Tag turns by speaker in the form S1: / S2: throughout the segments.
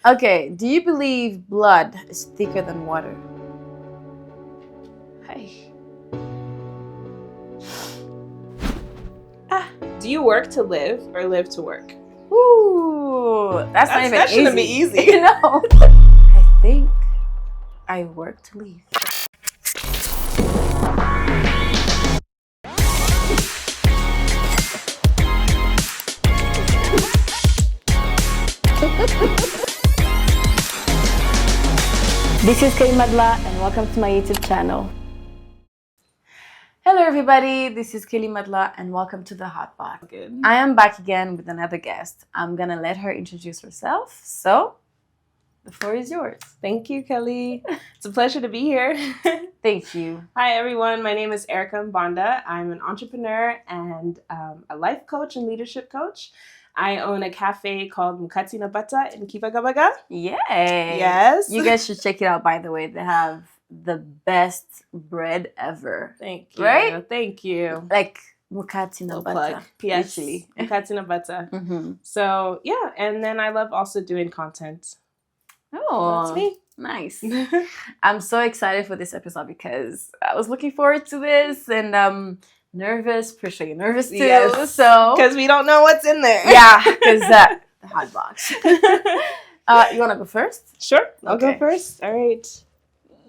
S1: Okay, do you believe blood is thicker than water?
S2: Hi. Do you work to live or live to work?
S1: Ooh, that's not even
S2: that
S1: easy.
S2: shouldn't be easy.
S1: You know? I think I work to live. This is Kelly Madla and welcome to my YouTube channel. Hello everybody, this is Kelly Madla and welcome to the Hot Pot.
S2: Good.
S1: I am back again with another guest. I'm gonna let her introduce herself. So, the floor is yours.
S2: Thank you, Kelly. It's a pleasure to be here.
S1: Thank you.
S2: Hi, everyone. My name is Erica Mbonda. I'm an entrepreneur and a life coach and leadership coach. I own a cafe called Mukati na Bata in Kibagabaga.
S1: Yay!
S2: Yes.
S1: You guys should check it out, by the way. They have the best bread ever.
S2: Thank you.
S1: Right?
S2: Thank you.
S1: Like Mukati na
S2: Little
S1: Bata.
S2: plug. Yes.
S1: Literally.
S2: Mukati na Bata.
S1: Mm-hmm.
S2: So, yeah. And then I love also doing content.
S1: Oh,
S2: That's me.
S1: Nice. I'm so excited for this episode because I was looking forward to this and nervous. Pretty sure you're nervous too.
S2: Yes.
S1: So
S2: Because we don't know what's in there.
S1: yeah, because the hot box. You want to go first?
S2: Sure. I'll
S1: Okay.
S2: go first. All right. So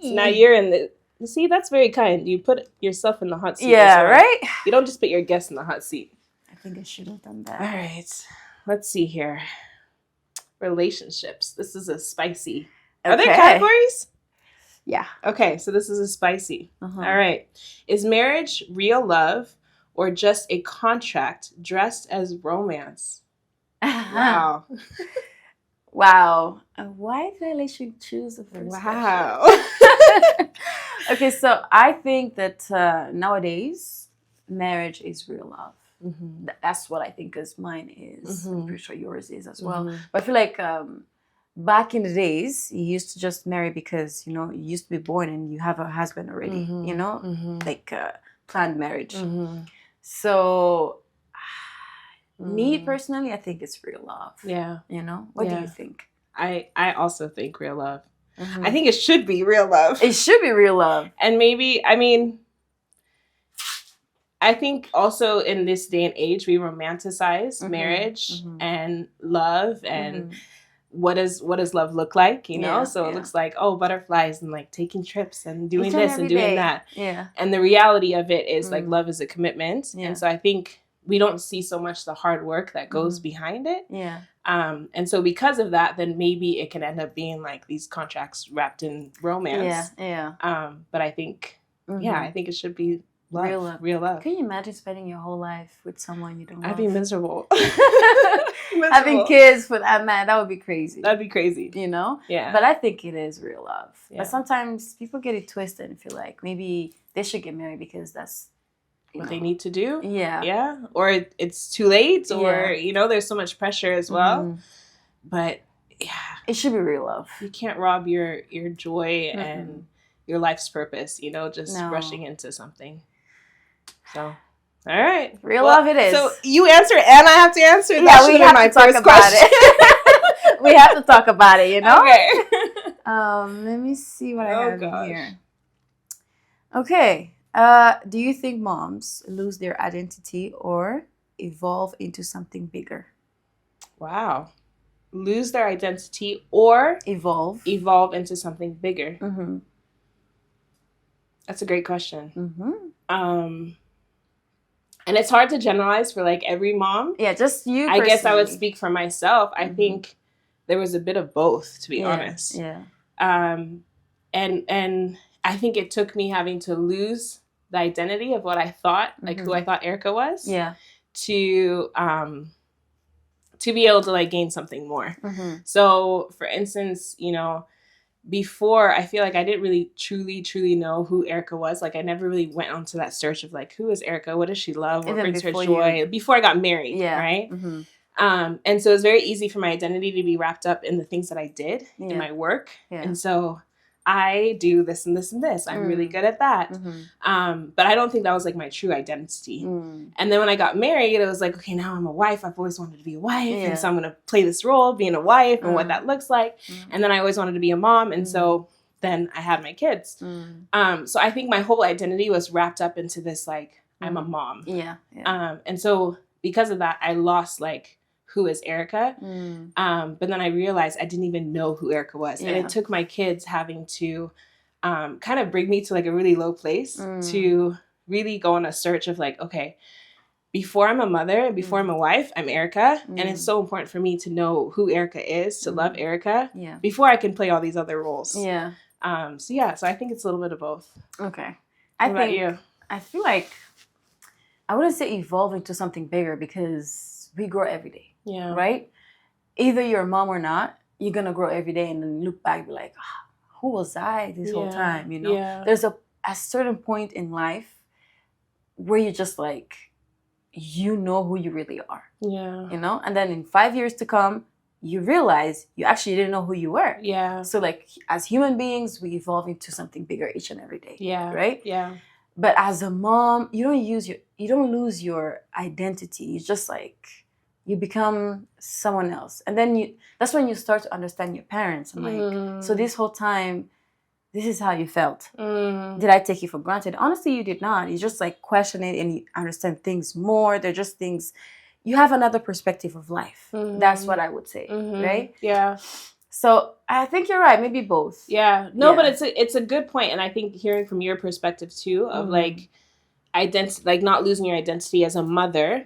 S2: now you're in the... See, that's very kind. You put yourself in the hot seat.
S1: Yeah,
S2: as well.
S1: right?
S2: You don't just put your guest in the hot seat.
S1: I think I should have done
S2: All
S1: that.
S2: right. Let's see here. Relationships. This is a spicy. Are there categories?
S1: Yeah.
S2: Okay, so this is a spicy.
S1: Uh-huh.
S2: All right. Is marriage real love or just a contract dressed as romance? Wow.
S1: Wow. Why did I let you choose the first
S2: Wow.
S1: question? Okay, so I think that nowadays marriage is real love.
S2: Mm-hmm.
S1: That's what I think is mine is. I'm
S2: Mhm.
S1: pretty sure yours is as well.
S2: Mhm.
S1: But I feel like back in the days, you used to just marry because, you used to be born and you have a husband already,
S2: Mhm.
S1: like planned marriage.
S2: Mhm.
S1: So me
S2: Mm.
S1: personally, I think it's real love.
S2: Yeah.
S1: What do
S2: Yeah.
S1: you think?
S2: I also think real love.
S1: Mhm.
S2: I think it should be real love.
S1: It should be real love.
S2: And maybe, I think also in this day and age, we romanticize
S1: Mhm.
S2: marriage
S1: Mhm.
S2: and love and
S1: Mhm.
S2: what does love look like,
S1: Yeah,
S2: So
S1: yeah.
S2: it looks like, butterflies and like taking trips and doing
S1: Each and
S2: this
S1: every
S2: and doing
S1: day.
S2: that.
S1: Yeah.
S2: And the reality of it is like
S1: Mm.
S2: love is a commitment.
S1: Yeah.
S2: And so I think we don't see so much the hard work that goes
S1: Mhm.
S2: behind it.
S1: Yeah.
S2: And so because of that, then maybe it can end up being like these contracts wrapped in romance.
S1: Yeah.
S2: But I think,
S1: Mhm.
S2: I think it should be love,
S1: Real love.
S2: real love.
S1: Can you imagine spending your whole life with someone you don't love?
S2: I'd be miserable.
S1: Having kids for that man, that would be crazy.
S2: That'd be crazy. Yeah.
S1: But I think it is real love.
S2: Yeah.
S1: But sometimes people get it twisted and feel like maybe they should get married because that's
S2: what they need to do.
S1: Yeah.
S2: Yeah. Or it's too late, or, there's so much pressure as well.
S1: Mhm.
S2: But yeah,
S1: It should be real love.
S2: you can't rob your joy
S1: Mm-mm.
S2: and your life's purpose, just
S1: No.
S2: rushing into something. So, all right.
S1: Real love it is.
S2: So you answer and I have to answer?
S1: Yeah,
S2: That
S1: we
S2: should
S1: have
S2: have been my
S1: to talk
S2: first
S1: about
S2: question.
S1: it. We have to talk about it,
S2: Okay.
S1: Let me see what I have
S2: gosh.
S1: here. Okay. Do you think moms lose their identity or evolve into something bigger?
S2: Wow. Lose their identity or
S1: Evolve.
S2: evolve into something bigger?
S1: Mm-hmm.
S2: That's a great question.
S1: Mm-hmm.
S2: And it's hard to generalize for like every mom.
S1: Yeah, just you
S2: I guess I would
S1: personally.
S2: speak for myself. I
S1: Mhm.
S2: think there was a bit of both, to be
S1: Yeah,
S2: honest.
S1: Yeah.
S2: And I think it took me having to lose the identity of what I thought, like who I thought Erica was,
S1: Yeah.
S2: to be able to like gain something more.
S1: Mm-hmm.
S2: So, for instance, before, I feel like I didn't really truly know who Erica was. Like I never really went onto that search of like, who is Erica? What does she love? What
S1: Even
S2: brings her
S1: before
S2: joy? Before I got married,
S1: Yeah.
S2: right?
S1: Mm-hmm.
S2: And so it's very easy for my identity to be wrapped up in the things that I did
S1: Yeah.
S2: in my work.
S1: Yeah.
S2: And so I do this and this and this. I'm really good at that. But I don't think that was like my true identity. And then when I got married, it was like, okay, now I'm a wife. I've always wanted to be a wife. And so I'm going to play this role, being a wife and what that looks like. And then I always wanted to be a mom. And so then I had my kids. So I think my whole identity was wrapped up into this, like, I'm a mom. And so because of that, I lost, like, who is Erica? But then I realized I didn't even know who Erica was. And it took my kids having to kind of bring me to like a really low place to really go on a search of like, okay, before I'm a mother, before I'm a wife, I'm Erica. And it's so important for me to know who Erica is, to love Erica before I can play all these other roles. So I think it's a little bit of both.
S1: Okay.
S2: What about you?
S1: I feel like I wouldn't say evolve into something bigger because we grow every day. Right? Either you're a mom or not, you're going to grow every day and then look back and be like, who was I this whole time? You know, there's a certain point in life where you're just like, you know who you really are. You know, and then in 5 years to come, you realize you actually didn't know who you were. So like as human beings, we evolve into something bigger each and every day. Right? But as a mom, you don't lose your identity. You just like, you become someone else. And then that's when you start to understand your parents. I'm like, so this whole time, this is how you felt. Did I take you for granted? Honestly, you did not. You just like question it and you understand things more. They're just things, you have another perspective of life. That's what I would say, right? So I think you're right. Maybe both.
S2: But it's a good point. And I think hearing from your perspective too of like, identity, like not losing your identity as a mother,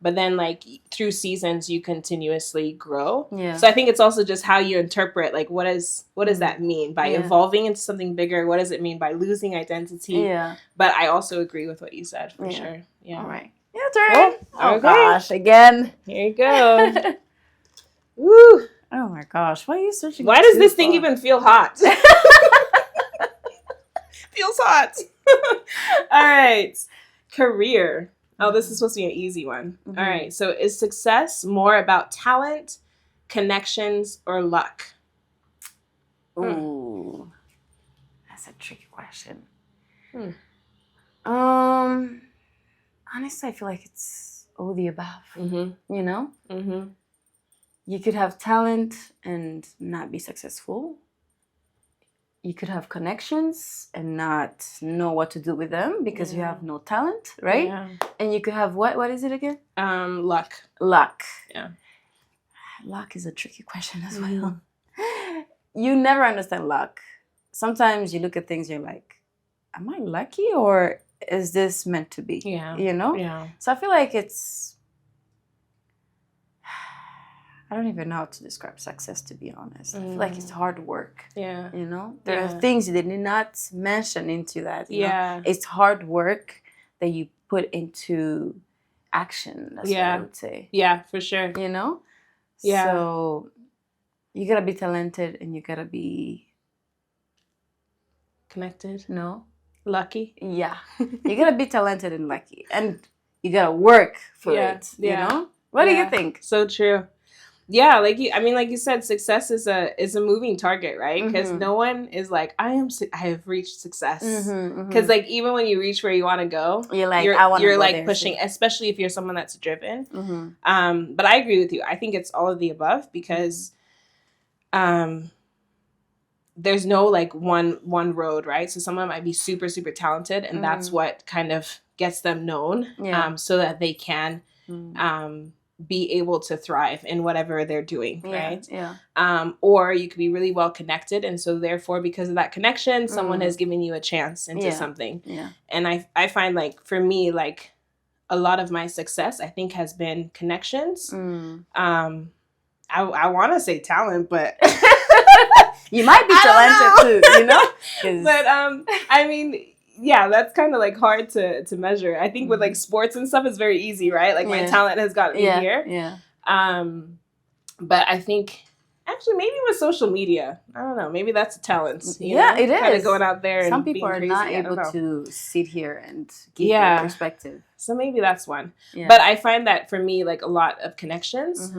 S2: but then like through seasons you continuously grow. So I think it's also just how you interpret like what does that mean by evolving into something bigger? What does it mean by losing identity? But I also agree with what you said for sure. All right,
S1: your turn. Oh gosh, again.
S2: Here you go. Woo.
S1: Oh my gosh, why are you searching?
S2: Why does this thing even feel hot? Feels hot. All right. Career. Oh, this is supposed to be an easy one. All right. So is success more about talent, connections, or luck?
S1: Ooh. That's a tricky question. Honestly, I feel like it's all the above. You know? You could have talent and not be successful. You could have connections and not know what to do with them because you have no talent, right? And you could have what is it again?
S2: Luck.
S1: Luck. Luck is a tricky question as well. You never understand luck. Sometimes you look at things, you're like, am I lucky or is this meant to be? You know? So I feel like I don't even know how to describe success, to be honest. I feel like it's hard work. You know? There are things they did not mention into that. You know? It's hard work that you put into action. That's what I would say.
S2: Yeah, for sure.
S1: You know? So you gotta be talented and you gotta be
S2: connected.
S1: No.
S2: Lucky.
S1: Yeah. You gotta be talented and lucky. And you gotta work for it. You know? What do you think?
S2: So true. Yeah, like you said, success is a moving target, right? Because no one is like, I have reached success. Because like even when you reach where you want to go,
S1: you're like, you're
S2: like pushing, especially if you're someone that's driven. But I agree with you. I think it's all of the above because, there's no like one road, right? So someone might be super super talented, and that's what kind of gets them known, so that they can, be able to thrive in whatever they're doing, right? Or you could be really well connected, and so therefore because of that connection someone has given you a chance into something. And I find like for me, like a lot of my success I think has been connections. I want to say talent, but
S1: you might be talented too, you know?
S2: But I mean, yeah, that's kind of like hard to measure. I think with like sports and stuff, it's very easy, right? Like my talent has gotten me here. But I think Actually, maybe with social media. I don't know. Maybe that's a talent.
S1: Yeah, it is.
S2: Kind of going out there.
S1: Some
S2: and
S1: people
S2: being
S1: are
S2: crazy.
S1: not able to sit here and give
S2: their
S1: perspective.
S2: So maybe that's one. Yeah. But I find that for me, like a lot of connections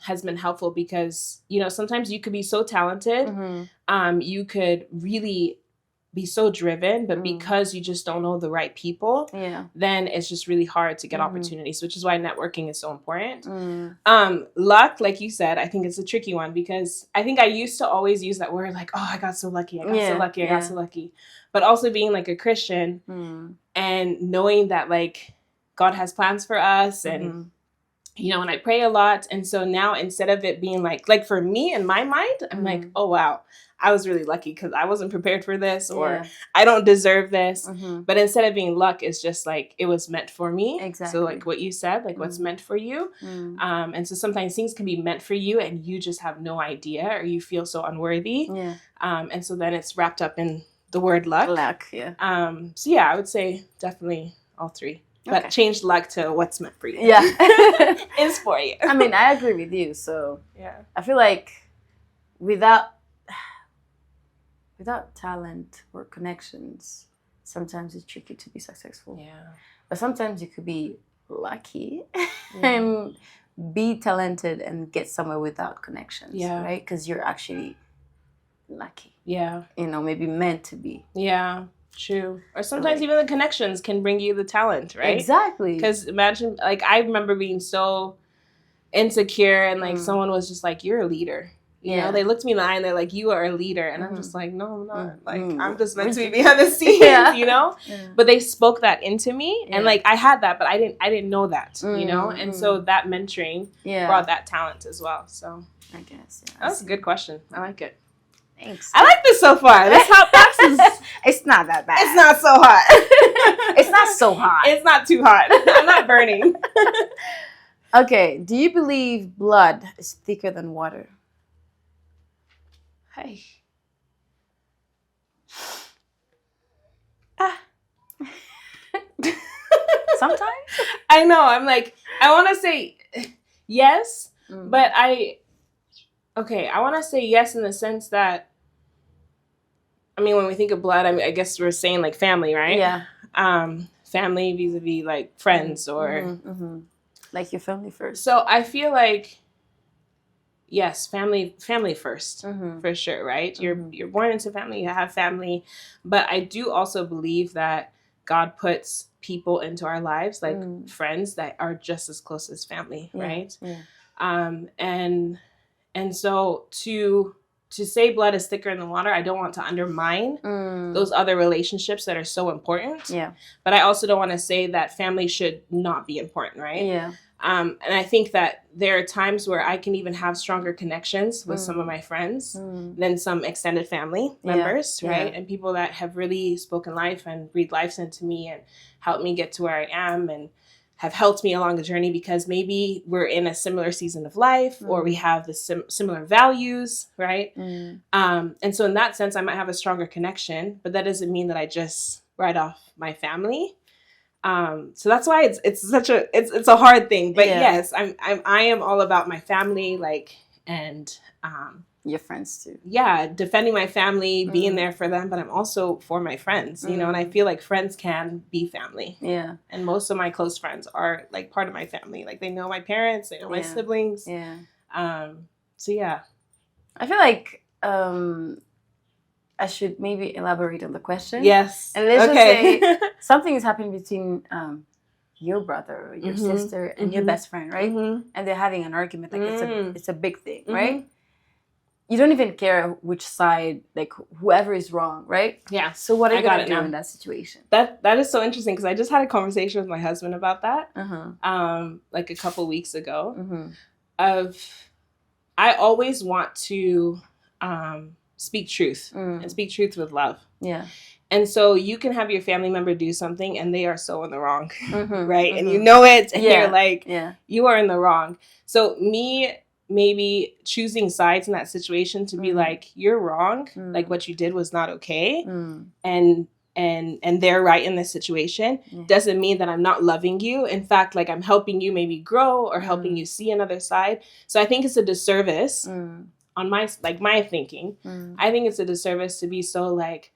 S2: has been helpful because, sometimes you could be so talented. You could really be so driven, but because you just don't know the right people, then it's just really hard to get opportunities, which is why networking is so important. Luck, like you said, I think it's a tricky one because I think I used to always use that word like, oh, I got so lucky, I got so lucky. But also being like a Christian and knowing that like God has plans for us and and I pray a lot. And so now instead of it being like for me in my mind, I'm like, oh, wow, I was really lucky because I wasn't prepared for this or I don't deserve this. But instead of being luck, it's just like it was meant for me. Exactly. So like what you said, like what's meant for you. And so sometimes things can be meant for you and you just have no idea or you feel so unworthy. Yeah. And so then it's wrapped up in the word luck. Luck, yeah. So yeah, I would say definitely all three. But change luck to what's meant for you. Yeah. Is for you.
S1: I mean, I agree with you. So yeah, I feel like without talent or connections, sometimes it's tricky to be successful. Yeah. But sometimes you could be lucky and be talented and get somewhere without connections. Yeah. Right? Because you're actually lucky. Yeah. Maybe meant to be.
S2: Yeah. True. Or sometimes even the connections can bring you the talent, right?
S1: Exactly.
S2: Because imagine, like, I remember being so insecure and, like, someone was just like, you're a leader. You know, they looked me in the eye and they're like, you are a leader. And I'm just like, no, I'm not. Like, I'm just meant to be behind the scenes, you know? Yeah. But they spoke that into me. And, like, I had that, but I didn't know that, you know? And so that mentoring brought that talent as well. So I guess. Yeah. That was a good question. I like it. Thanks. I like this so far. This hot box is...
S1: It's not that bad.
S2: It's not so hot.
S1: It's not so hot.
S2: It's not too hot. I'm not burning.
S1: Okay. Do you believe blood is thicker than water?
S2: Hey.
S1: Sometimes?
S2: I know. I'm like, I want to say yes, but I want to say yes in the sense that, I mean, when we think of blood, I guess we're saying like family, right? Yeah. Family vis-a-vis like friends or...
S1: Like your family first.
S2: So I feel like, yes, family first, for sure, right? You're born into family, you have family. But I do also believe that God puts people into our lives, like friends that are just as close as family, right? Yeah. And so to say blood is thicker than water, I don't want to undermine those other relationships that are so important. Yeah. But I also don't want to say that family should not be important, right? Yeah. And I think that there are times where I can even have stronger connections with some of my friends than some extended family members, right? And people that have really spoken life and breathed life into me and helped me get to where I am and have helped me along the journey because maybe we're in a similar season of life or we have the similar values, right? And so in that sense, I might have a stronger connection, but that doesn't mean that I just write off my family. So that's why it's such a hard thing, but yes, I am all about my family, like, and,
S1: your friends too.
S2: Yeah. Defending my family, being there for them, but I'm also for my friends, you know, and I feel like friends can be family. Yeah. And most of my close friends are like part of my family. Like they know my parents, they know my siblings. Yeah. So yeah.
S1: I feel like, I should maybe elaborate on the question.
S2: Yes.
S1: And let's just say something is happening between your brother or your sister and your best friend, right? And they're having an argument. Like it's a big thing, right? You don't even care which side, like whoever is wrong, right? Yeah. So what are you going to do in that situation?
S2: That is so interesting because I just had a conversation with my husband about that like a couple weeks ago I always want to speak truth and speak truth with love. Yeah. And so you can have your family member do something and they are so in the wrong, right? And you know it and you're like, you are in the wrong. So me maybe choosing sides in that situation to be like, you're wrong. Like what you did was not okay. And they're right in this situation doesn't mean that I'm not loving you. In fact, like I'm helping you maybe grow or helping you see another side. So I think it's a disservice on my thinking, I think it's a disservice to be so like,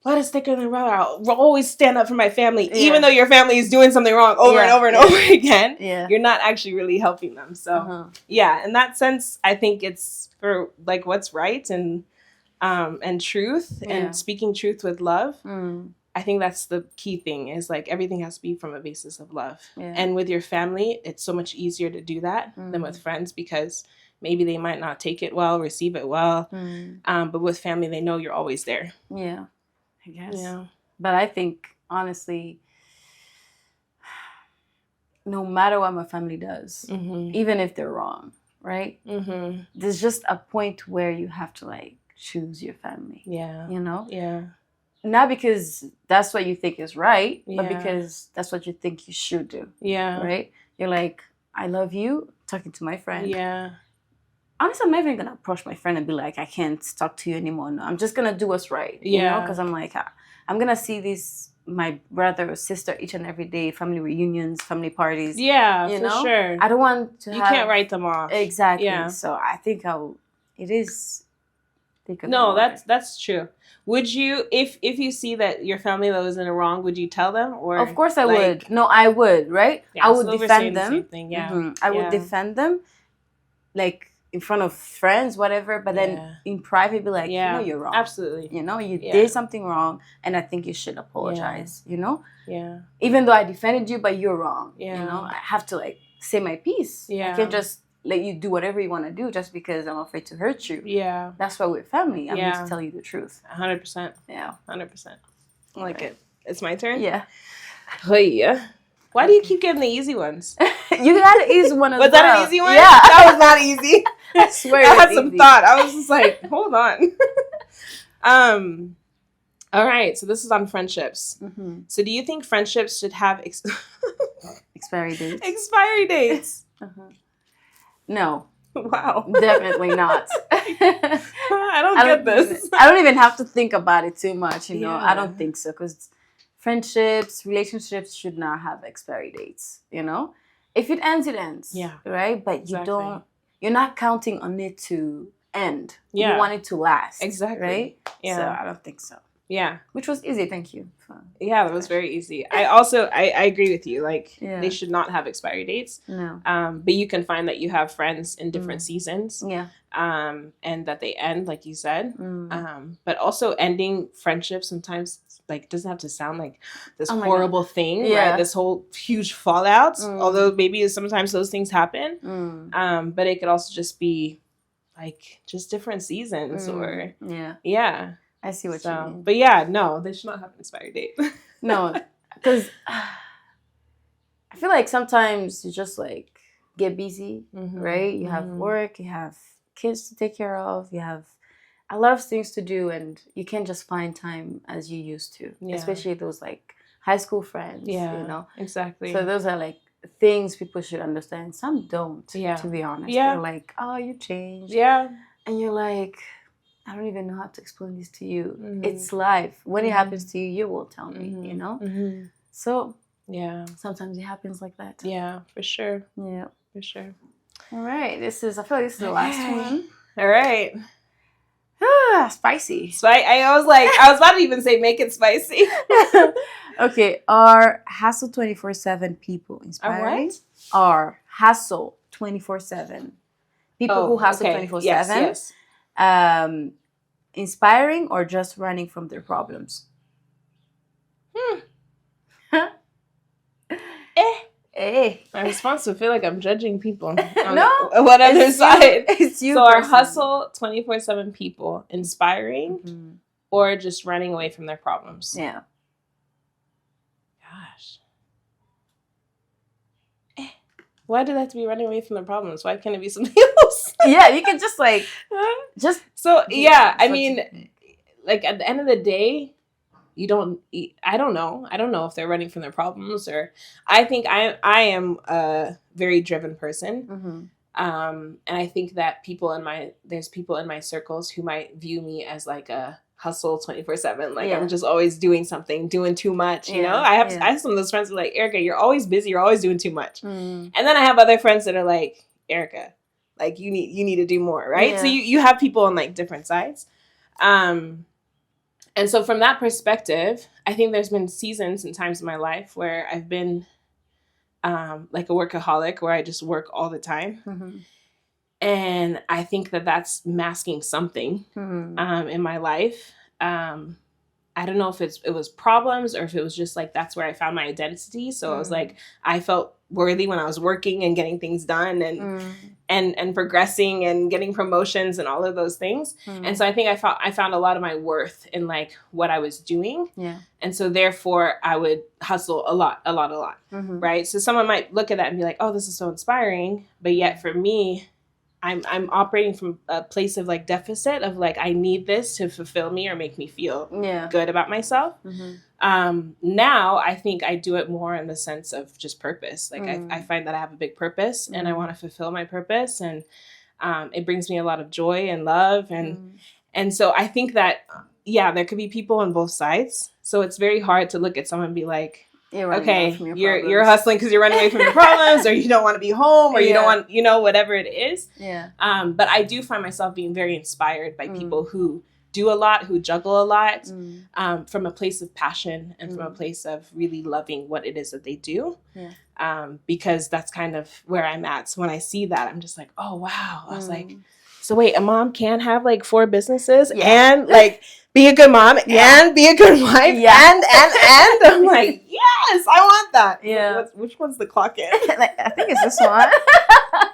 S2: blood is thicker than water. I'll always stand up for my family, even though your family is doing something wrong over and over and over again. Yeah. You're not actually really helping them. So in that sense, I think it's for like what's right and truth and speaking truth with love. I think that's the key thing, is like everything has to be from a basis of love. Yeah. And with your family, it's so much easier to do that than with friends, because maybe they might not take it well, receive it well. But with family, they know you're always there. Yeah,
S1: I guess. Yeah. But I think, honestly, no matter what my family does, even if they're wrong, right? There's just a point where you have to like choose your family. Yeah. You know? Yeah. Not because that's what you think is right, but because that's what you think you should do. Yeah. Right? You're like, I love you, talking to my friend. Yeah. Honestly, I'm not even going to approach my friend and be like, I can't talk to you anymore. No, I'm just going to do what's right. You know? Because I'm like, I'm going to see my brother or sister each and every day, family reunions, family parties. Yeah, you know? Sure. I don't want to
S2: You can't write them off.
S1: Exactly. Yeah. So I think it is...
S2: No, that's true. Would you, if you see that your family that was in the wrong, would you tell them? Or
S1: of course I would. No, I would, right? Yeah, I would defend them. I would defend them, like in front of friends, whatever. But then in private, be like, you know, you're wrong.
S2: Absolutely.
S1: You know, you did something wrong, and I think you should apologize. You know. Yeah. Even though I defended you, but you're wrong. Yeah. You know, I have to like say my piece. Yeah. I can't just let you do whatever you want to do just because I'm afraid to hurt you. Yeah. That's why with family, I'm going to tell you the truth.
S2: 100%.
S1: Yeah.
S2: 100%. I like it. It's my turn?
S1: Yeah.
S2: Oh, yeah. Why do you keep getting the easy ones?
S1: You got an easy one as well.
S2: Was that an easy one?
S1: Yeah.
S2: That was not easy.
S1: I swear
S2: I had some thought. I was just like, hold on. All right. So this is on friendships. So do you think friendships should have
S1: expiry dates?
S2: Expiry dates.
S1: No.
S2: Wow.
S1: Definitely not.
S2: I don't get this.
S1: I don't even have to think about it too much, you know. I don't think so, because friendships, relationships should not have expiry dates, you know. If it ends, it ends. Yeah. Right? But you're not counting on it to end. Yeah. You want it to last.
S2: Exactly.
S1: Right?
S2: Yeah.
S1: So I don't think so.
S2: Yeah.
S1: Which was easy, thank you.
S2: Yeah, that was very easy. I agree with you. Like, they should not have expiry dates. No. But you can find that you have friends in different seasons. Yeah. And that they end, like you said. But also ending friendships sometimes, like, doesn't have to sound like this horrible thing, right? This whole huge fallout. Although maybe sometimes those things happen. But it could also just be like just different seasons or yeah.
S1: I see what you mean.
S2: But yeah, no, they should not have an expiry date.
S1: No, because I feel like sometimes you just like get busy, right? You have work, you have kids to take care of, you have a lot of things to do, and you can't just find time as you used to, especially those like high school friends, you know?
S2: Exactly.
S1: So those are like things people should understand. Some don't, to be honest. They're like, oh, you changed. Yeah. And you're like... I don't even know how to explain this to you. It's life. When it happens to you, you will tell me, you know? So, sometimes it happens like that.
S2: Yeah, for sure.
S1: Yeah.
S2: For sure.
S1: All right. I feel like this is the last one.
S2: All right.
S1: Spicy.
S2: I was about to even say make it spicy.
S1: Okay. Are hassle 24/7 people inspiring?
S2: What?
S1: Are hassle 24/7 people who hassle 24/7?
S2: Yes.
S1: Inspiring or just running from their problems?
S2: My response would feel like I'm judging people on
S1: no,
S2: what other side.
S1: It's you.
S2: So our hustle 24/7 people inspiring or just running away from their problems?
S1: Yeah.
S2: Gosh. Why do they have to be running away from their problems? Why can't it be something else?
S1: Yeah, you can just like
S2: So yeah, I mean, like at the end of the day, I don't know if they're running from their problems, or I think I am a very driven person. And I think that there's people in my circles who might view me as like a hustle 24/7. Like I'm just always doing something, doing too much, you know? I have some of those friends who are like, Erica, you're always busy, you're always doing too much. And then I have other friends that are like, Erica, like you need to do more, right? So you have people on like different sides. And so from that perspective, I think there's been seasons and times in my life where I've been like a workaholic, where I just work all the time. Mm-hmm. And I think that that's masking something in my life. I don't know if it was problems or if it was just like that's where I found my identity. So I was like, I felt worthy when I was working and getting things done and progressing and getting promotions and all of those things. And so I think I found a lot of my worth in like what I was doing. Yeah. And so therefore I would hustle a lot. Right. So someone might look at that and be like, oh, this is so inspiring. But yet for me, I'm operating from a place of like deficit of like, I need this to fulfill me or make me feel good about myself. Now I think I do it more in the sense of just purpose. Like I find that I have a big purpose and I want to fulfill my purpose, and it brings me a lot of joy and love. And so I think that, there could be people on both sides. So it's very hard to look at someone and be like, okay, you're hustling because you're running away from your problems, or you don't want to be home, or you don't want, whatever it is. Yeah. But I do find myself being very inspired by people who do a lot, who juggle a lot, from a place of passion and from a place of really loving what it is that they do. Yeah. Because that's kind of where I'm at. So when I see that, I'm just like, oh, wow. I was like, so wait, a mom can have like 4 businesses and like be a good mom and be a good wife and I'm like, yes, I want that. Yeah. Which one's the clock in?
S1: I think it's this one.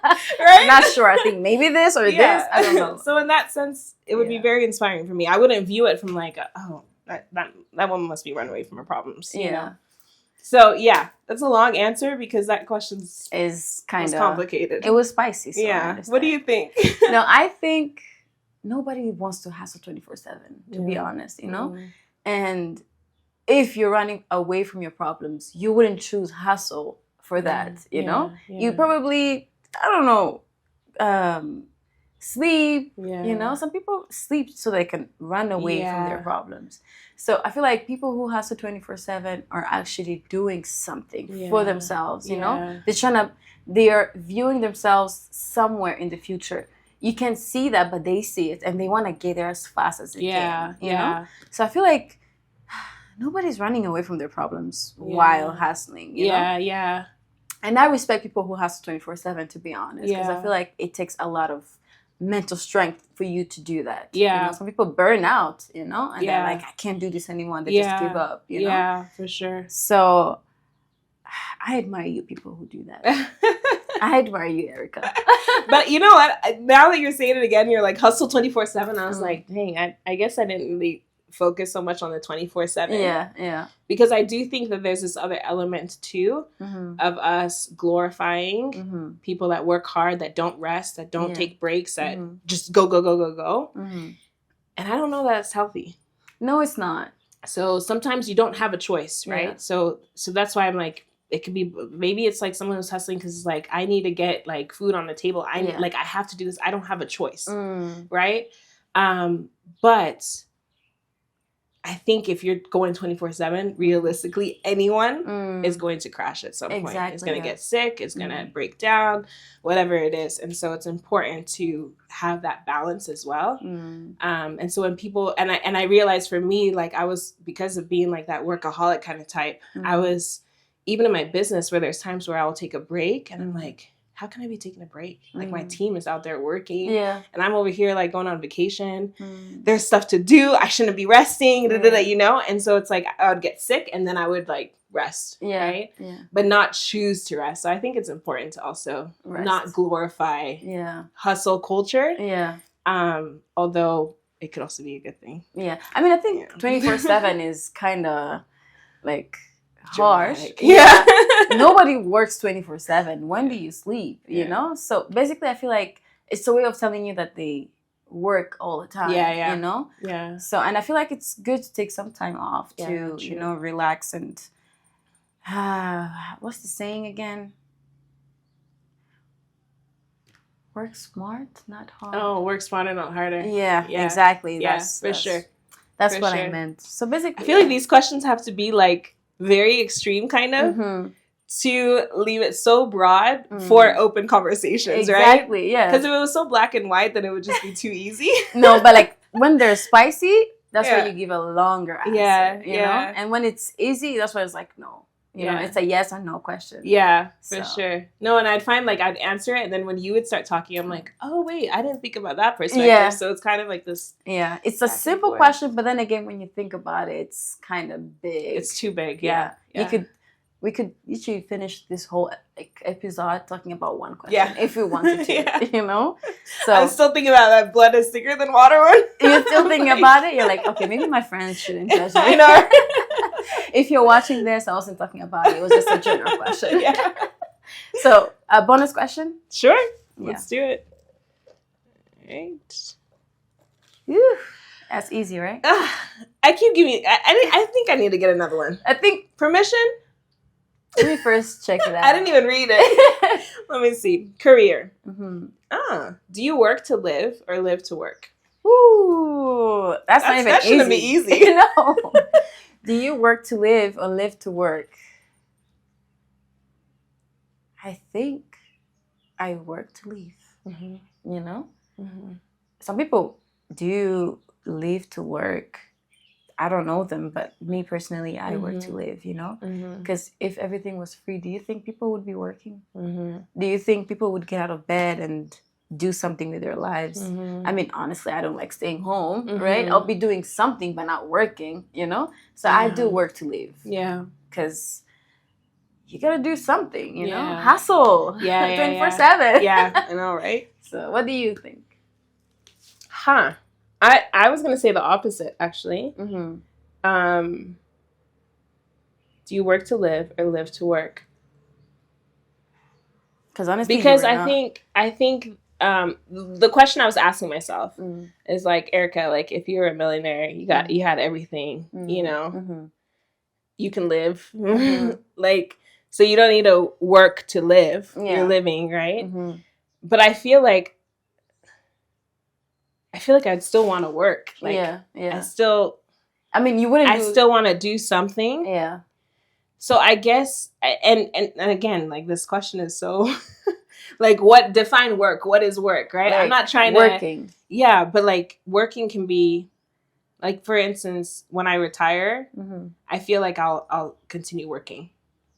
S1: Right? I'm not sure. I think maybe this or this. I don't know.
S2: So in that sense, it would be very inspiring for me. I wouldn't view it from like, that woman must be running away from her problems. You know? So that's a long answer because that question is kind of complicated.
S1: It was spicy. So
S2: what do you think?
S1: No, I think nobody wants to hustle 24/7. To be honest, and if you're running away from your problems, you wouldn't choose hustle for that. You probably, I don't know, sleep. Some people sleep so they can run away from their problems. So I feel like people who hustle 24/7 are actually doing something for themselves. They are viewing themselves somewhere in the future. You can see that, but they see it and they want to get there as fast as they can. You know? So I feel like nobody's running away from their problems while hustling. You know? And I respect people who hustle 24/7, to be honest, because I feel like it takes a lot of mental strength for you to do that. Some people burn out, and they're like, I can't do this anymore. They just give up.
S2: Yeah, for sure.
S1: So I admire you, people who do that. I admire you, Erica.
S2: But you know what? Now that you're saying it again, you're like hustle 24/7. I was like, dang, I guess I didn't really focus so much on the 24/7. Yeah. Because I do think that there's this other element too of us glorifying people that work hard, that don't rest, that don't take breaks, that just go. And I don't know that it's healthy.
S1: No, it's not.
S2: So sometimes you don't have a choice, right? Yeah. So that's why I'm like, it could be, maybe it's like someone who's hustling because it's like, I need to get like food on the table. I have to do this. I don't have a choice. Right. But I think if you're going 24/7, realistically, anyone is going to crash at some point. It's going to get sick. It's going to break down, whatever it is. And so it's important to have that balance as well. And so when people, and I realized for me, like I was, because of being like that workaholic kind of type, I was, even in my business where there's times where I will take a break and I'm like, how can I be taking a break? Like my team is out there working and I'm over here like going on vacation. There's stuff to do. I shouldn't be resting, And so it's like I would get sick and then I would like rest, right? Yeah. But not choose to rest. So I think it's important to also not glorify hustle culture. Yeah. Although it could also be a good thing.
S1: Yeah. I mean, I think 24/7 is kind of like harsh. Nobody works 24/7. When do you sleep? You know? So basically I feel like it's a way of telling you that they work all the time. You know? Yeah. So, and I feel like it's good to take some time off to, relax and what's the saying again? Work smart, not hard.
S2: Oh, work smarter, not harder.
S1: Yeah. Exactly.
S2: That's for sure.
S1: That's what I meant. So basically
S2: I feel like these questions have to be like very extreme kind of to leave it so broad for open conversations, right?
S1: Exactly, yeah.
S2: Because if it was so black and white, then it would just be too easy.
S1: No, but like when they're spicy, that's why you give a longer answer, you know? And when it's easy, that's why it's like, no. You know, it's a yes or no question.
S2: Yeah, for sure. No, and I'd find like I'd answer it, and then when you would start talking, I'm like, oh wait, I didn't think about that perspective. Yeah. So it's kind of like this.
S1: Yeah, it's a simple question, but then again, when you think about it, it's kind of big.
S2: It's too big. Yeah.
S1: We could literally finish this whole episode talking about one question if we wanted to, you know? So
S2: I'm still thinking about that blood is thicker than water one.
S1: You're still thinking about it? You're like, okay, maybe my friends shouldn't judge me.
S2: I know.
S1: If you're watching this, I wasn't talking about it. It was just a general question. Yeah. So, a bonus question?
S2: Sure. Let's do it. All right.
S1: Whew. That's easy, right?
S2: I keep giving... I think I need to get another one.
S1: I think...
S2: Permission?
S1: Let me first check it out.
S2: I didn't even read it. Let me see. Career. Do you work to live or live to work?
S1: Ooh, that's not even
S2: that
S1: easy.
S2: That shouldn't be easy.
S1: No. Do you work to live or live to work? I think I work to live. You know? Some people do live to work. I don't know them, but me personally, I work to live, you know? Because if everything was free, do you think people would be working? Do you think people would get out of bed and do something with their lives? I mean, honestly, I don't like staying home, right? I'll be doing something, but not working, you know? So I do work to live.
S2: Yeah.
S1: Because you got to do something, you know? Hustle. 24/7.
S2: Yeah, I know, right?
S1: So what do you think?
S2: I was going to say the opposite, actually. Do you work to live or live to work?
S1: Because honestly,
S2: I think the question I was asking myself is like, Erica, like if you were a millionaire, you had everything, you know, you can live, like, so you don't need to work to live. You're living, right? But I feel like I'd still want to work. Like, I mean, you wouldn't. I still want to do something.
S1: Yeah.
S2: So I guess, and again, like this question is so, like, what define work? What is work, right? I'm not trying
S1: working.
S2: Yeah, but like working can be, like, for instance, when I retire, I feel like I'll continue working.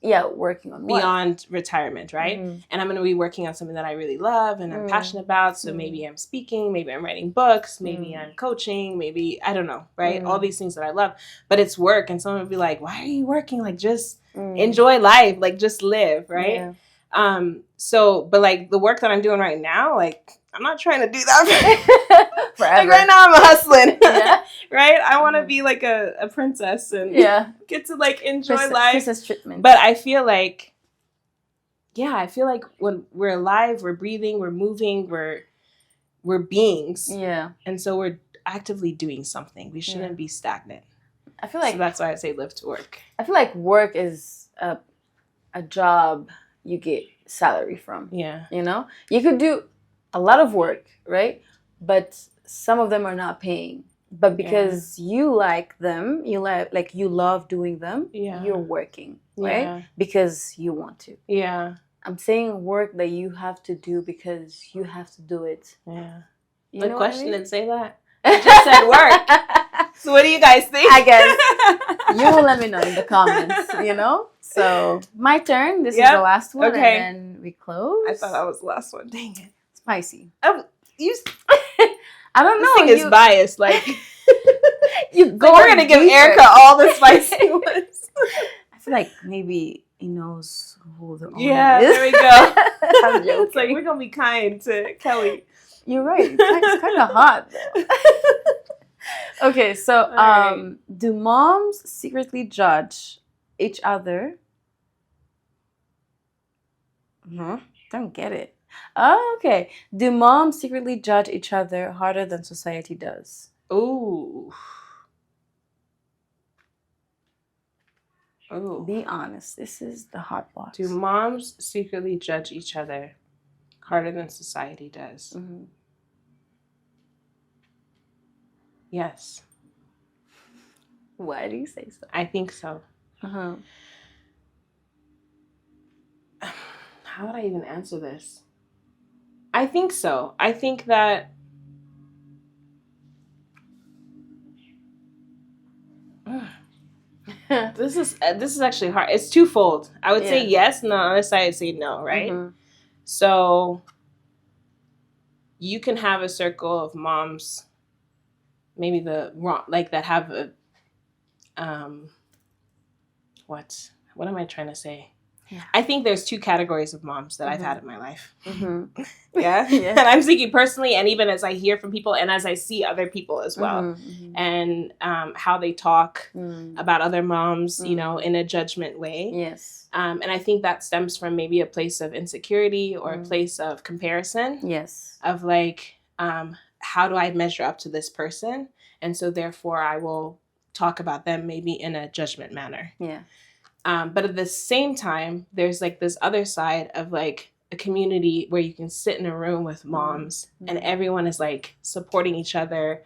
S1: Yeah, working on
S2: beyond retirement, right? And I'm going to be working on something that I really love and I'm passionate about. So maybe I'm speaking, maybe I'm writing books, maybe I'm coaching, maybe, I don't know, right? All these things that I love, but it's work. And someone would be like, why are you working? Like, just enjoy life, like just live, right? So, but like the work that I'm doing right now, like, I'm not trying to do that forever. Like right now I'm hustling, right? I want to be like a princess and get to like enjoy life.
S1: Princess treatment.
S2: But I feel like, when we're alive, we're breathing, we're moving, we're beings. Yeah. And so we're actively doing something. We shouldn't be stagnant.
S1: I feel like
S2: so that's why I say live to work.
S1: I feel like work is a job you get salary from. Yeah. You know? You could do a lot of work, right? But some of them are not paying. But because you like them, you love doing them, you're working, right? Yeah. Because you want to. Yeah. I'm saying work that you have to do because you have to do it. Yeah.
S2: The question didn't say that. It just said work. So what do you guys think?
S1: I guess you will let me know in the comments, you know? So my turn. This is the last one. Okay. And then we close.
S2: I thought that was the last one. Dang it.
S1: Spicy.
S2: I don't know.
S1: This thing
S2: is biased. Like,
S1: you go.
S2: We're gonna give Erica all the spicy ones.
S1: I feel like maybe he knows who the owner is.
S2: There we go. I'm joking. It's like we're gonna be kind to Kelly.
S1: You're right. It's kind of hot though. Okay, so do moms secretly judge each other? Don't get it. Oh, okay. Do moms secretly judge each other harder than society does?
S2: Ooh.
S1: Be honest. This is the hot box.
S2: Do moms secretly judge each other harder than society does? Yes.
S1: Why do you say so?
S2: I think so. how would I even answer this? I think so. I think that this is actually hard. It's twofold. I would say yes, and on the other side I'd say no, right? Mm-hmm. So you can have a circle of moms, maybe that have a what am I trying to say? Yeah. I think there's two categories of moms that I've had in my life. Mm-hmm. Yeah? And I'm speaking personally, and even as I hear from people and as I see other people as well, and how they talk about other moms, you know, in a judgment way. Yes. And I think that stems from maybe a place of insecurity or a place of comparison. Yes. Of like, how do I measure up to this person? And so therefore I will talk about them maybe in a judgment manner. Yeah. But at the same time, there's like this other side of like a community where you can sit in a room with moms and everyone is like supporting each other.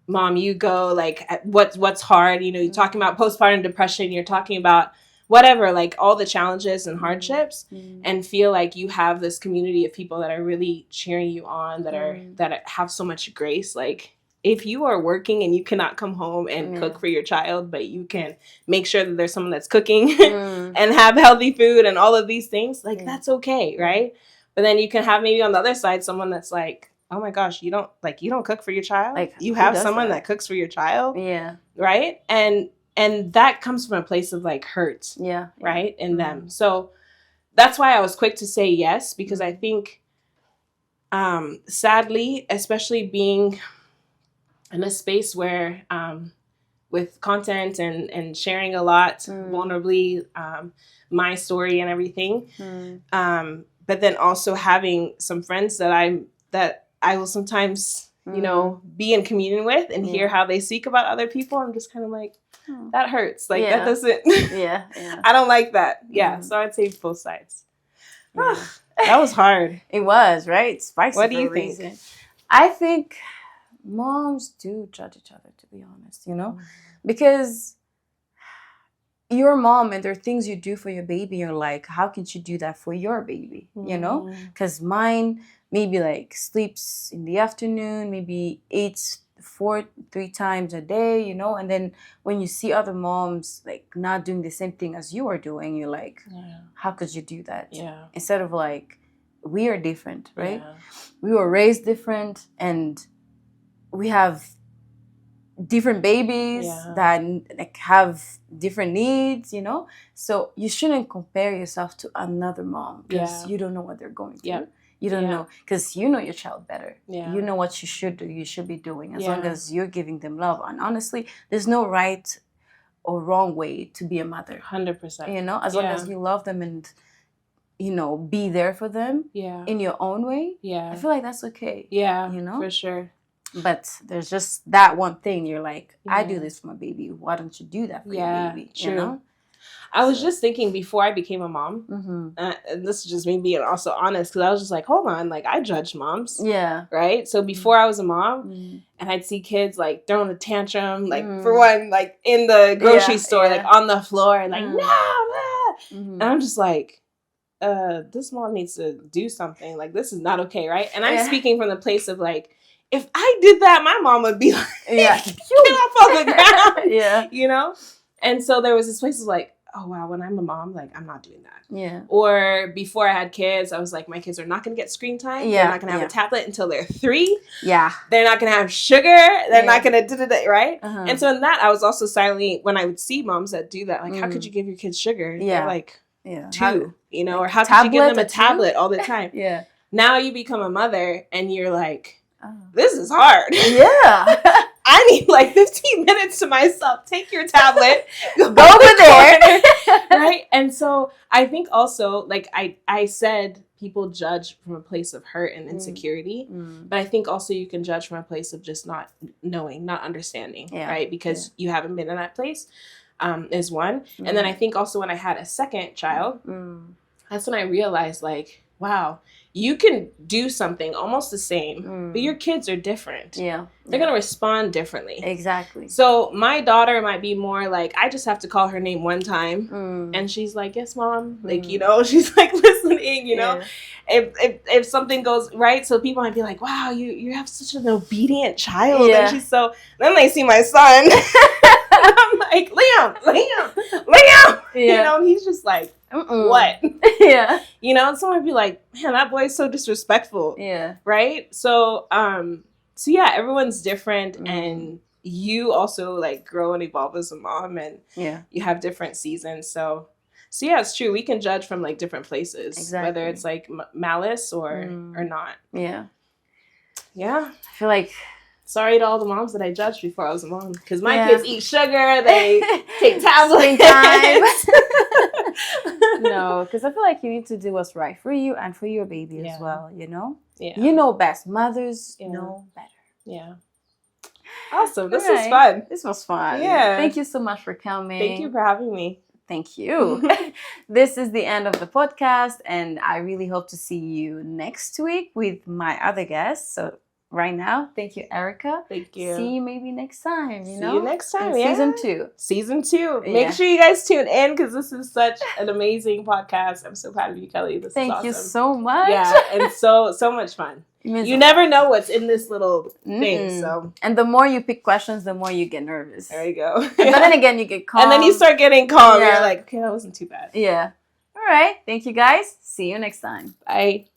S2: Mom, you go, like, what's hard? You know, you're talking about postpartum depression. You're talking about whatever, like all the challenges and hardships, and feel like you have this community of people that are really cheering you on, that have so much grace. Like, if you are working and you cannot come home and cook for your child, but you can make sure that there's someone that's cooking and have healthy food and all of these things, like that's okay, right? But then you can have maybe on the other side someone that's like, oh my gosh, you don't cook for your child? Like, you have someone that cooks for your child? Yeah. Right? And that comes from a place of like hurt, right? In them. So that's why I was quick to say yes, because I think sadly, especially being in a space where with content and sharing a lot vulnerably, my story and everything, but then also having some friends that I will sometimes you know be in communion with and hear how they speak about other people. I'm just kind of like, that hurts. Like that doesn't. I don't like that. So I'd say both sides. That was hard.
S1: It was, right? Spicy.
S2: What do you think?
S1: I think moms do judge each other, to be honest, you know, because your mom and there are things you do for your baby. You're like, how can you do that for your baby? You know, because mine maybe like sleeps in the afternoon, maybe eats 3 times a day, you know, and then when you see other moms like not doing the same thing as you are doing, you're like, how could you do that? Yeah. Instead of like, we are different, right? Yeah. We were raised different and we have different babies that like have different needs, you know? So you shouldn't compare yourself to another mom because you don't know what they're going through. Yeah. You don't know, because you know your child better. Yeah. You know what you should do, you should be doing, as long as you're giving them love. And honestly, there's no right or wrong way to be a mother.
S2: 100%.
S1: You know, as long as you love them and, you know, be there for them in your own way. Yeah. I feel like that's okay. Yeah, you know?
S2: For sure.
S1: But there's just that one thing. You're like, I do this for my baby. Why don't you do that for your baby?
S2: True.
S1: You know?
S2: I was just thinking before I became a mom, and this is just me being also honest, because I was just like, hold on, like I judged moms. Yeah. Right? So before I was a mom, and I'd see kids like throwing a tantrum, like for one, like in the grocery store, like on the floor, and like, no. And I'm just like, this mom needs to do something. Like, this is not okay, right? And I'm speaking from the place of like, if I did that, my mom would be like, get off of the ground. You know? And so there was this place of like, oh, wow, when I'm a mom, like, I'm not doing that. Yeah. Or before I had kids, I was like, my kids are not going to get screen time. Yeah. They're not going to have a tablet until they're 3. Yeah. They're not going to have sugar. They're not going to, right? And so in that, I was also silently, when I would see moms that do that, like, how could you give your kids sugar? Yeah. They're like 2, you know, or how could you give them a tablet all the time? Yeah. Now you become a mother and you're like, this is hard. Yeah. I need like 15 minutes to myself. Take your tablet. Go over there. Right? And so I think also, like I said, people judge from a place of hurt and insecurity. But I think also you can judge from a place of just not knowing, not understanding. Right? Because you haven't been in that place is one. And then I think also when I had a second child, that's when I realized like, wow, you can do something almost the same, but your kids are different.
S1: Yeah.
S2: They're going to respond differently.
S1: Exactly.
S2: So my daughter might be more like, I just have to call her name one time. And she's like, yes, mom. Like, you know, she's like listening, you know. If something goes right, so people might be like, wow, you have such an obedient child. And she's so, then they see my son. I'm like, Liam. You know, and he's just like, what? You know, and someone would be like, man, that boy is so disrespectful. Right? So, yeah, everyone's different, and you also like grow and evolve as a mom, and you have different seasons. So yeah, it's true. We can judge from like different places, whether it's like malice or not. Yeah. I
S1: feel like,
S2: sorry to all the moms that I judged before I was a mom, because my kids eat sugar, they take tablets.
S1: No, because I feel like you need to do what's right for you and for your baby as well, you know? You know best. Mothers know better.
S2: Yeah. Awesome. This was fun.
S1: This was fun.
S2: Yeah.
S1: Thank you so much for coming.
S2: Thank you for having me.
S1: Thank you. This is the end of the podcast, and I really hope to see you next week with my other guests. So right now, thank you, Erica.
S2: Thank you.
S1: See you maybe next time.
S2: See you next time.
S1: Season 2.
S2: Season 2. Make sure you guys tune in, because this is such an amazing podcast. I'm so proud of you, Kelly. This is awesome.
S1: Thank you so much.
S2: Yeah, and so much fun. You never know what's in this little thing. So,
S1: and the more you pick questions, the more you get nervous.
S2: There you go.
S1: But then again, you get calm.
S2: And then you start getting calm. You're like, okay, that wasn't too bad.
S1: Yeah. All right. Thank you, guys. See you next time.
S2: Bye.